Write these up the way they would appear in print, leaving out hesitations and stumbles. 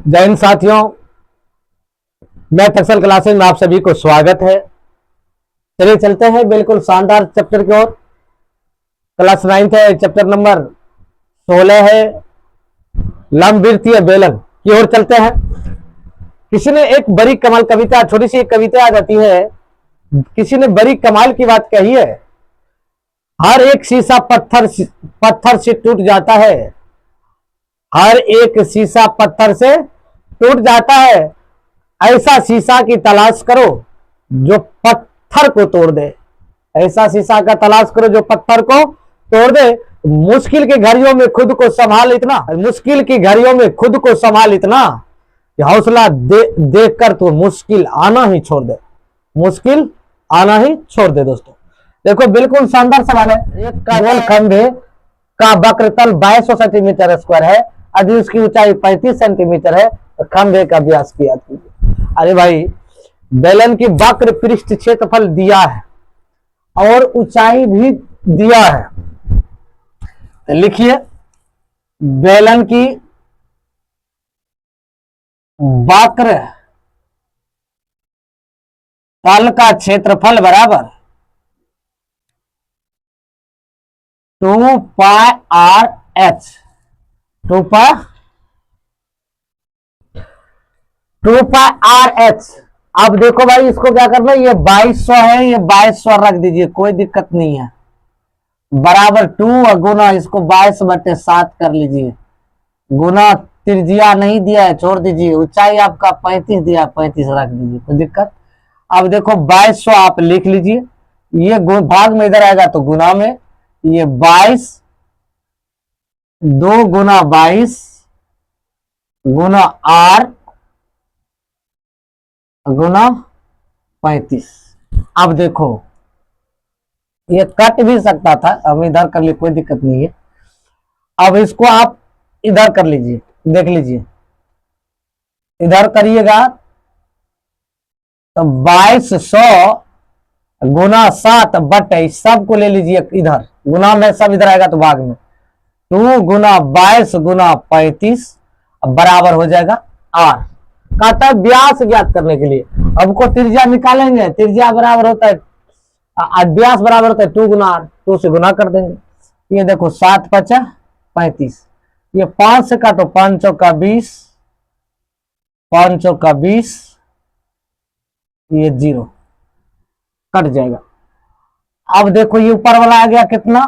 जय हिंद साथियों, मैं टक्सल क्लासेस में आप सभी को स्वागत है। चलिए चलते हैं बिल्कुल शानदार चैप्टर की ओर। क्लास 9 है, चैप्टर नंबर 16 है, लंबवृत्तीय बेलन की ओर चलते हैं। किसी ने एक बड़ी कमाल कविता, छोटी सी एक कविता आ जाती है। किसी ने बड़ी कमाल की बात कही है, हर एक शीशा पत्थर से टूट जाता है। हर एक शीशा पत्थर से टूट जाता है। ऐसा शीशा की तलाश करो जो पत्थर को तोड़ दे। ऐसा शीशा का तलाश करो जो पत्थर को तोड़ दे। मुश्किल की घड़ियों में खुद को संभाल इतना, मुश्किल की घड़ियों में खुद को संभाल इतना कि हौसला देख कर तो मुश्किल आना ही छोड़ दे। मुश्किल आना ही छोड़ दे। दोस्तों देखो, बिल्कुल शानदार सवाल है। एक गोल खंभे का वक्रतल 2200 सेंटीमीटर स्क्वायर है, यदि उसकी ऊंचाई 35 सेंटीमीटर है तो खंभे का व्यास ज्ञात कीजिए। अरे भाई, बेलन की वक्र पृष्ठ क्षेत्रफल दिया है और ऊंचाई भी दिया है, तो लिखिए बेलन की वक्र तल का क्षेत्रफल बराबर 2 पाई आर एच। 2 पाई आर एच। अब देखो भाई, इसको क्या करना है, ये 2200 है, ये 2200 रख दीजिए, कोई दिक्कत नहीं है। बराबर 2 गुना इसको 22/7 कर लीजिए, गुना त्रिज्या नहीं दिया है, छोड़ दीजिए। ऊंचाई आपका 35 दिया, 35 रख दीजिए, कोई दिक्कत। अब देखो 2200 आप लिख लीजिए, ये भाग में इधर आएगा तो गुना में, ये 22 2 गुना 22 गुना आर गुना 35। अब देखो ये कट भी सकता था, अब इधर कर ली, कोई दिक्कत नहीं है। अब इसको आप इधर कर लीजिए, देख लीजिए, इधर करिएगा तो 2200 गुना 7 बटे सबको ले लीजिए इधर, गुना में सब इधर आएगा तो भाग में 2 गुना 22 गुना 35 बराबर हो जाएगा आर। कहता है व्यास ज्ञात करने के लिए अब को त्रिज्या निकालेंगे। त्रिज्या बराबर होता है, व्यास बराबर होता है 2 गुना आर, 2 से गुना कर देंगे। ये देखो 7 5 35, ये 5 से काटो, 5 चौका 20, 5 चौका 20, ये 0 कट जाएगा। अब देखो ये ऊपर वाला आ गया कितना,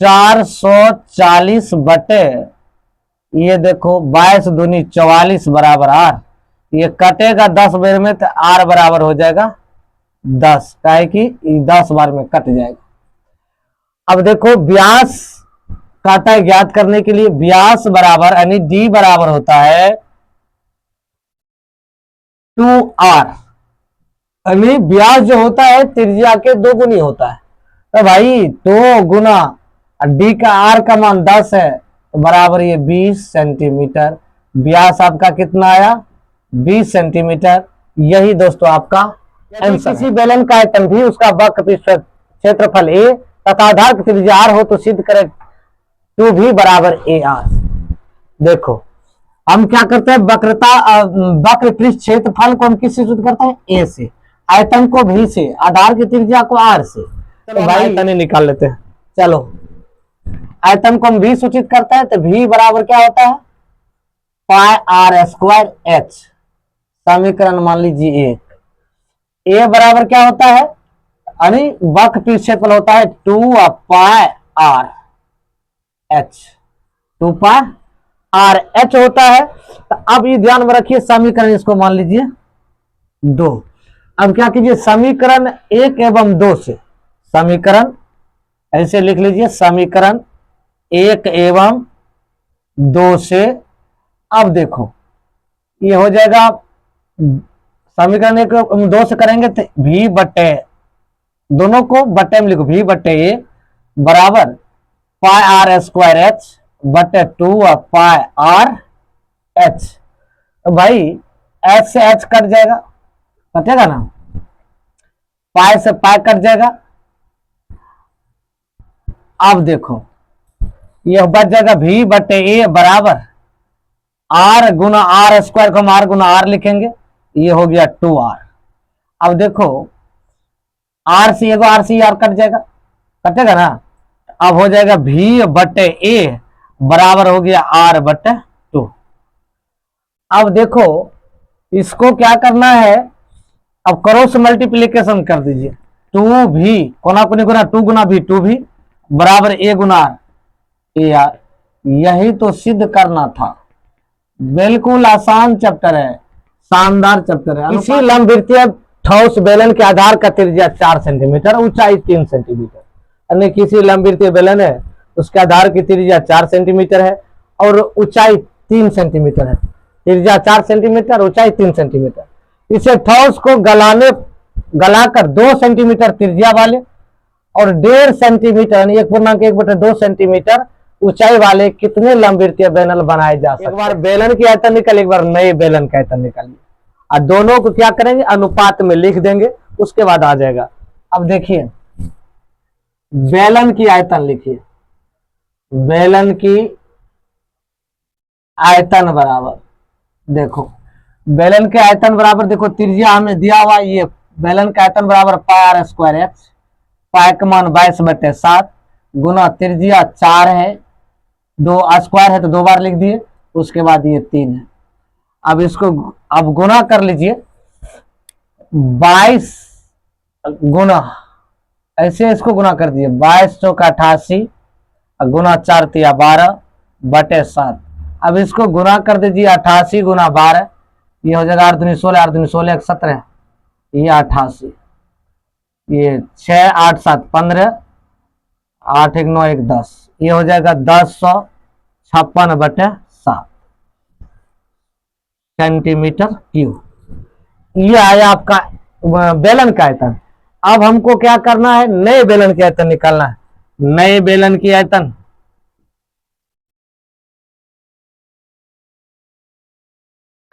440 बटे, ये देखो 22 दूनी 44 बराबर आर। ये कटेगा 10 बार में तो आर बराबर हो जाएगा 10, काहे कि 10 बार में कट जाएगा। अब देखो व्यास काटा है ज्ञात करने के लिए, व्यास बराबर यानी डी बराबर होता है 2r, यानी व्यास जो होता है त्रिज्या के 2 गुनी होता है। तो भाई 2 गुना डी का आर का मान 10 है तो बराबर ये 20 सेंटीमीटर। व्यास आपका कितना आया, 20 सेंटीमीटर। यही दोस्तों आपका आंसर। किसी बेलन का आयतन भी उसका वक्र पृष्ठ क्षेत्रफल ए तथा आधार की त्रिज्या आर हो तो सिद्ध करें 2 भी बराबर ए आर। देखो हम क्या करते हैं, वक्र पृष्ठ क्षेत्रफल को हम किससे सूचित करते हैं, ए से, आयतन को भी से, आधार की त्रिज्या को आर से। तो भाई आयतन निकाल लेते हैं। चलो आयतन को हम भी सूचित करते हैं तो भी बराबर क्या होता है, पाई आर स्क्वायर एच। समीकरण मान लीजिए एक। ए बराबर क्या होता है, यानी वक्र पृष्ठ क्षेत्रफल होता है 2 पाई आर एच, 2 पाई आर एच होता है। तो अब ये ध्यान में रखिए, समीकरण इसको मान लीजिए 2। अब क्या कीजिए, समीकरण 1 एवं 2 से, समीकरण ऐसे लिख लीजिए, समीकरण 1 एवं 2 से। अब देखो ये हो जाएगा, समीकरण 1 एवं 2 से करेंगे तो भी बटे, दोनों को बटे में लिखो, भी बटे ए बराबर पाई आर स्क्वायर एच बटे 2 पाई आर एच। तो भाई एच से एच कट जाएगा, कटेगा ना, पाई से पाई कट जाएगा। अब देखो ये बच जाएगा भी बटे ए बराबर आर गुना आर स्क्वायर को हम आर गुना आर लिखेंगे, ये हो गया 2r। अब देखो आर सी एगो आर सी आर कट जाएगा, कटेगा ना। अब हो जाएगा v बटे ए बराबर हो गया r बटे 2। अब देखो इसको क्या करना है, अब क्रॉस मल्टीप्लीकेशन कर दीजिए। 2v कोना कोनी गुना 2 गुना v 2v बराबर a गुना आर ए आर। यही तो सिद्ध करना था। बिल्कुल आसान चैप्टर है, शानदार चैप्टर है। इसी लंबवृत्तीय ठोस बेलन के आधार का त्रिज्या 4 सेंटीमीटर, ऊंचाई 3 सेंटीमीटर। अन्य किसी लंबवृत्तीय बेलन है, उसके आधार की त्रिज्या 4 सेंटीमीटर है और ऊंचाई 3 सेंटीमीटर है। त्रिज्या 4 सेंटीमीटर, ऊंचाई 3 सेंटीमीटर। इसे ठोस को गलाकर 2 सेंटीमीटर त्रिज्या वाले और 1.5 सेंटीमीटर 1.1/2 सेंटीमीटर ऊंचाई वाले कितने लंबवृत्तीय बेलन बनाए जा सकते हैं। एक बार बेलन की आयतन निकल, एक बार नए बेलन का आयतन निकालिए और दोनों को क्या करेंगे, अनुपात में लिख देंगे, उसके बाद आ जाएगा। अब देखिए बेलन की आयतन लिखिए, बेलन की आयतन बराबर, देखो बेलन के आयतन बराबर, देखो त्रिज्या हमें दिया हुआ, ये बेलन का आयतन बराबर पाई आर स्क्वायर एक्स, पाई का मान 22/7 गुना त्रिज्या 4 है, 2 स्क्वायर है तो 2 बार लिख दिए, उसके बाद ये 3 है। अब इसको अब गुना कर लीजिए, 22 गुना ऐसे इसको गुना कर दिए, 22 चौका 88 गुना 4 तिया 12/7। अब इसको गुना कर दीजिए 88 गुना 12, ये हो जाएगा 8 दूनी 16, 8 दूनी 16 17, ये 88, ये 6 8 7 15, 8 1 9 1 10, ये हो जाएगा 1056/7 सेंटीमीटर क्यूब। ये आया आपका बेलन का आयतन। अब हमको क्या करना है, नए बेलन की आयतन निकालना है। नए बेलन की आयतन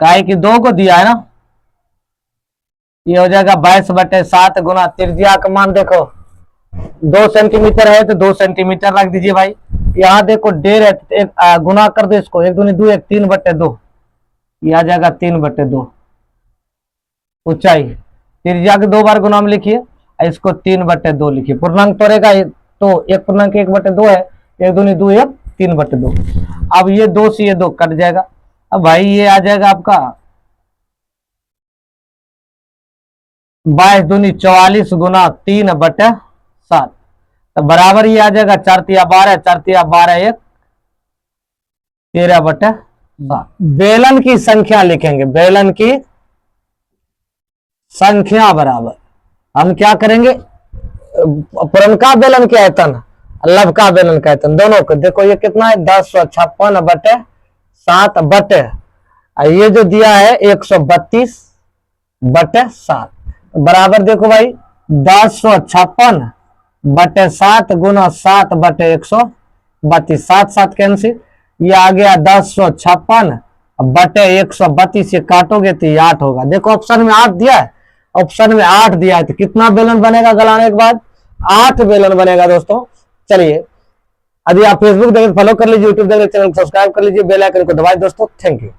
काय की 2 को दिया है ना, ये हो जाएगा 22/7 गुना त्रिज्या का मान देखो 2 सेंटीमीटर है तो 2 सेंटीमीटर रख दीजिए भाई। यहाँ देखो 1.5 है तो एक गुना कर दो इसको, 1 दूनी 2 1 3/2, ये आ जाएगा 3/2। ऊंचाई त्रिज्या के 2 बार गुना में लिखिए, इसको 3/2 लिखिए। पूर्णांक तोड़ेगा तो 1.1/2 है, 1 दूनी 2 1 3/2। अब ये 2 से ये 2 कट जाएगा। अब भाई ये आ जाएगा आपका 22 दूनी 44 गुना 3/7, तो बराबर ये आ जाएगा 4 तिया 12, 4 तिया 12 1 13/7। बेलन की संख्या लिखेंगे, बेलन की संख्या बराबर हम क्या करेंगे, पुरनका बेलन के आयतन लबका बेलन का आयतन दोनों को देखो, ये कितना है 1056/7 बटे, ये जो दिया है 132/7 बराबर देखो भाई 1056/7 गुना 7/132, 7 7 कैंसिल, ये आ गया 1056/132, ये काटोगे तो ये 8 होगा। देखो ऑप्शन में 8 दिया है, ऑप्शन में 8 दिया है, तो कितना बेलन बनेगा गलाने के बाद, 8 बेलन बनेगा दोस्तों। चलिए यदि आप फेसबुक देख फॉलो कर लीजिए, यूट्यूब देख चैनल को सब्सक्राइब कर लीजिए, बेल आइकन को दबाइए दोस्तों। Thank you.